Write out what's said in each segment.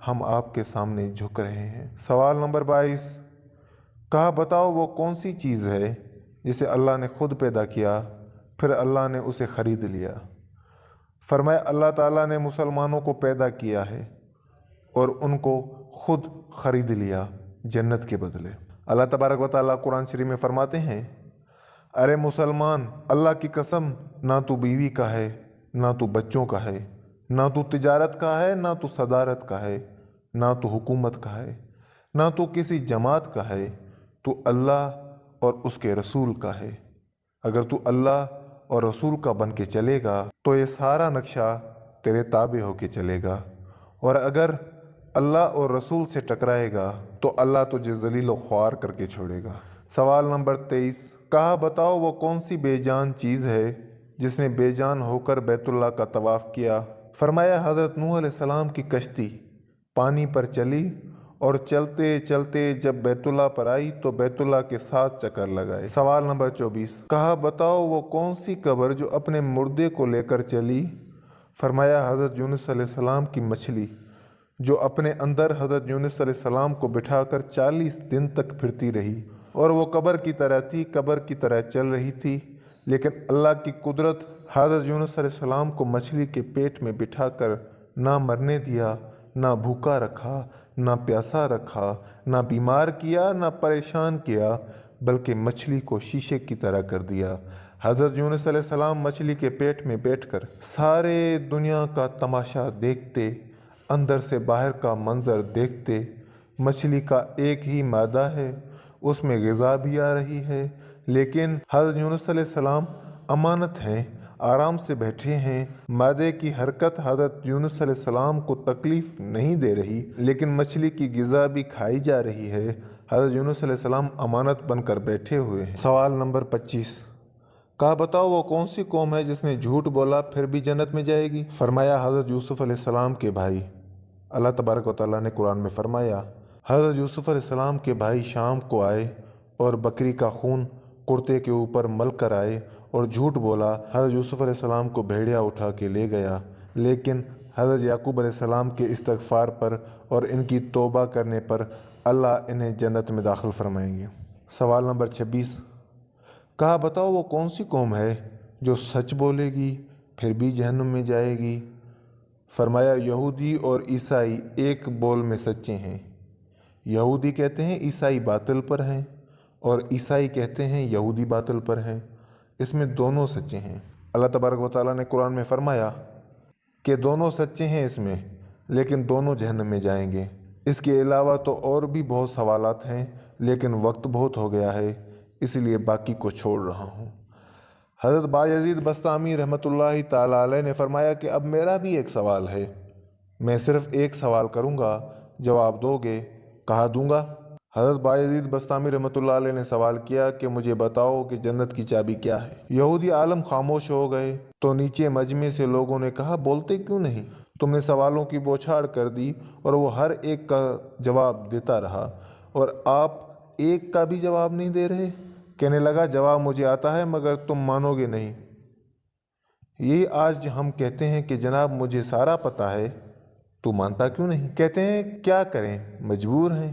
ہم آپ کے سامنے جھک رہے ہیں۔ سوال نمبر 22، کہا بتاؤ وہ کون سی چیز ہے جسے اللہ نے خود پیدا کیا پھر اللہ نے اسے خرید لیا؟ فرمایا اللہ تعالیٰ نے مسلمانوں کو پیدا کیا ہے اور ان کو خود خرید لیا جنت کے بدلے۔ اللہ تبارک و تعالیٰ قرآن شریف میں فرماتے ہیں، ارے مسلمان، اللہ کی قسم، نہ تو بیوی کا ہے، نہ تو بچوں کا ہے، نہ تو تجارت کا ہے، نہ تو صدارت کا ہے، نہ تو حکومت کا ہے، نہ تو کسی جماعت کا ہے، تو اللہ اور اس کے رسول کا ہے۔ اگر تو اللہ اور رسول کا بن کے چلے گا تو یہ سارا نقشہ تیرے تابع ہو کے چلے گا، اور اگر اللہ اور رسول سے ٹکرائے گا تو اللہ تجھے ذلیل و خوار کر کے چھوڑے گا۔ سوال نمبر 23، کہا بتاؤ وہ کون سی بے جان چیز ہے جس نے بے جان ہو کر بیت اللہ کا طواف کیا؟ فرمایا حضرت نوح علیہ السلام کی کشتی پانی پر چلی اور چلتے چلتے جب بیت اللہ پر آئی تو بیت اللہ کے ساتھ چکر لگائے۔ سوال نمبر 24، کہا بتاؤ وہ کون سی قبر جو اپنے مردے کو لے کر چلی؟ فرمایا حضرت یونس علیہ السلام کی مچھلی جو اپنے اندر حضرت یونس علیہ السلام کو بٹھا کر 40 دن تک پھرتی رہی، اور وہ قبر کی طرح تھی، قبر کی طرح چل رہی تھی، لیکن اللہ کی قدرت حضرت یونس علیہ السلام کو مچھلی کے پیٹ میں بٹھا کر نہ مرنے دیا، نہ بھوکا رکھا، نہ پیاسا رکھا، نہ بیمار کیا، نہ پریشان کیا، بلکہ مچھلی کو شیشے کی طرح کر دیا۔ حضرت یونس علیہ السلام مچھلی کے پیٹ میں بیٹھ کر سارے دنیا کا تماشا دیکھتے، اندر سے باہر کا منظر دیکھتے۔ مچھلی کا ایک ہی معدہ ہے، اس میں غذا بھی آ رہی ہے، لیکن حضرت یونس علیہ السلام امانت ہیں، آرام سے بیٹھے ہیں، معدے کی حرکت حضرت یونس علیہ السلام کو تکلیف نہیں دے رہی، لیکن مچھلی کی غذا بھی کھائی جا رہی ہے۔ حضرت یونس علیہ السلام امانت بن کر بیٹھے ہوئے ہیں۔ سوال نمبر 25، کہا بتاؤ وہ کون سی قوم ہے جس نے جھوٹ بولا پھر بھی جنت میں جائے گی؟ فرمایا حضرت یوسف علیہ السلام کے بھائی۔ اللہ تبارک و تعالیٰ نے قرآن میں فرمایا، حضرت یوسف علیہ السلام کے بھائی شام کو آئے اور بکری کا خون کرتے کے اوپر مل کر آئے اور جھوٹ بولا۔ حضرت یوسف علیہ السلام کو بھیڑیا اٹھا کے لے گیا، لیکن حضرت یعقوب علیہ السلام کے استغفار پر اور ان کی توبہ کرنے پر اللہ انہیں جنت میں داخل فرمائیں گے۔ سوال نمبر 26، کہا بتاؤ وہ کون سی قوم ہے جو سچ بولے گی پھر بھی جہنم میں جائے گی؟ فرمایا یہودی اور عیسائی ایک بول میں سچے ہیں۔ یہودی کہتے ہیں عیسائی باطل پر ہیں، اور عیسائی کہتے ہیں یہودی باطل پر ہیں، اس میں دونوں سچے ہیں۔ اللہ تبارک و تعالیٰ نے قرآن میں فرمایا کہ دونوں سچے ہیں اس میں، لیکن دونوں جہنم میں جائیں گے۔ اس کے علاوہ تو اور بھی بہت سوالات ہیں، لیکن وقت بہت ہو گیا ہے، اس لیے باقی کو چھوڑ رہا ہوں۔ حضرت بایزید بسطامی رحمۃ اللہ تعالیٰ علیہ نے فرمایا کہ اب میرا بھی ایک سوال ہے، میں صرف ایک سوال کروں گا، جواب دو گے؟ کہا دوں گا۔ حضرت بایزید بسطامی رحمۃ اللہ علیہ نے سوال کیا کہ مجھے بتاؤ کہ جنت کی چابی کیا ہے؟ یہودی عالم خاموش ہو گئے تو نیچے مجمع سے لوگوں نے کہا بولتے کیوں نہیں؟ تم نے سوالوں کی بوچھاڑ کر دی اور وہ ہر ایک کا جواب دیتا رہا، اور آپ ایک کا بھی جواب نہیں دے رہے۔ کہنے لگا جواب مجھے آتا ہے مگر تم مانو گے نہیں۔ یہی آج ہم کہتے ہیں کہ جناب مجھے سارا پتہ ہے، تو مانتا کیوں نہیں؟ کہتے ہیں کیا کریں، مجبور ہیں۔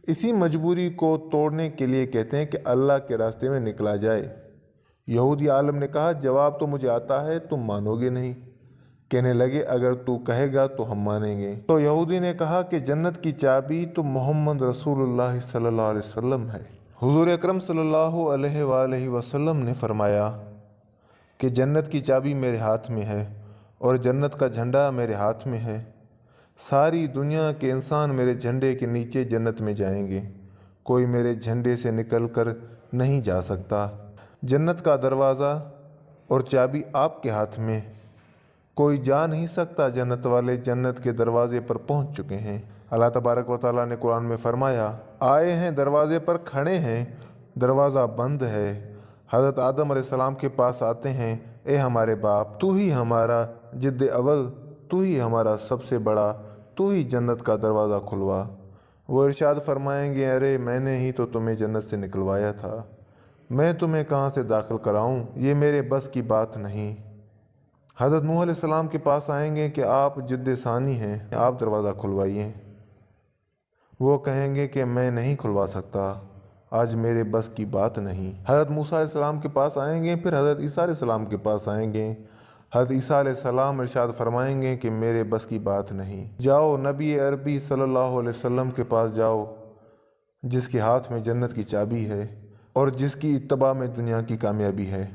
اسی مجبوری کو توڑنے کے لیے کہتے ہیں کہ اللہ کے راستے میں نکلا جائے۔ یہودی عالم نے کہا جواب تو مجھے آتا ہے، تم مانو گے نہیں۔ کہنے لگے اگر تو کہے گا تو ہم مانیں گے۔ تو یہودی نے کہا کہ جنت کی چابی تو محمد رسول اللہ صلی اللہ علیہ وسلم ہے۔ حضور اکرم صلی اللہ علیہ وآلہ وسلم نے فرمایا کہ جنت کی چابی میرے ہاتھ میں ہے اور جنت کا جھنڈا میرے ہاتھ میں ہے۔ ساری دنیا کے انسان میرے جھنڈے کے نیچے جنت میں جائیں گے، کوئی میرے جھنڈے سے نکل کر نہیں جا سکتا۔ جنت کا دروازہ اور چابی آپ کے ہاتھ میں، کوئی جا نہیں سکتا۔ جنت والے جنت کے دروازے پر پہنچ چکے ہیں۔ اللہ تبارک و تعالیٰ نے قرآن میں فرمایا آئے ہیں، دروازے پر کھڑے ہیں، دروازہ بند ہے۔ حضرت آدم علیہ السلام کے پاس آتے ہیں، اے ہمارے باپ، تو ہی ہمارا جد اول، تو ہی ہمارا سب سے بڑا، تو ہی جنت کا دروازہ کھلوا۔ وہ ارشاد فرمائیں گے ارے میں نے ہی تو تمہیں جنت سے نکلوایا تھا، میں تمہیں کہاں سے داخل کراؤں، یہ میرے بس کی بات نہیں۔ حضرت نوح علیہ السلام کے پاس آئیں گے کہ آپ جد ثانی ہیں، آپ دروازہ کھلوائیے۔ وہ کہیں گے کہ میں نہیں کھلوا سکتا، آج میرے بس کی بات نہیں۔ حضرت موسیٰ علیہ السلام کے پاس آئیں گے، پھر حضرت عیسیٰ علیہ السلام کے پاس آئیں گے۔ حضرت عیسیٰ علیہ السلام ارشاد فرمائیں گے کہ میرے بس کی بات نہیں۔ جاؤ نبی عربی صلی اللہ علیہ وسلم کے پاس جاؤ، جس کے ہاتھ میں جنت کی چابی ہے اور جس کی اتباع میں دنیا کی کامیابی ہے۔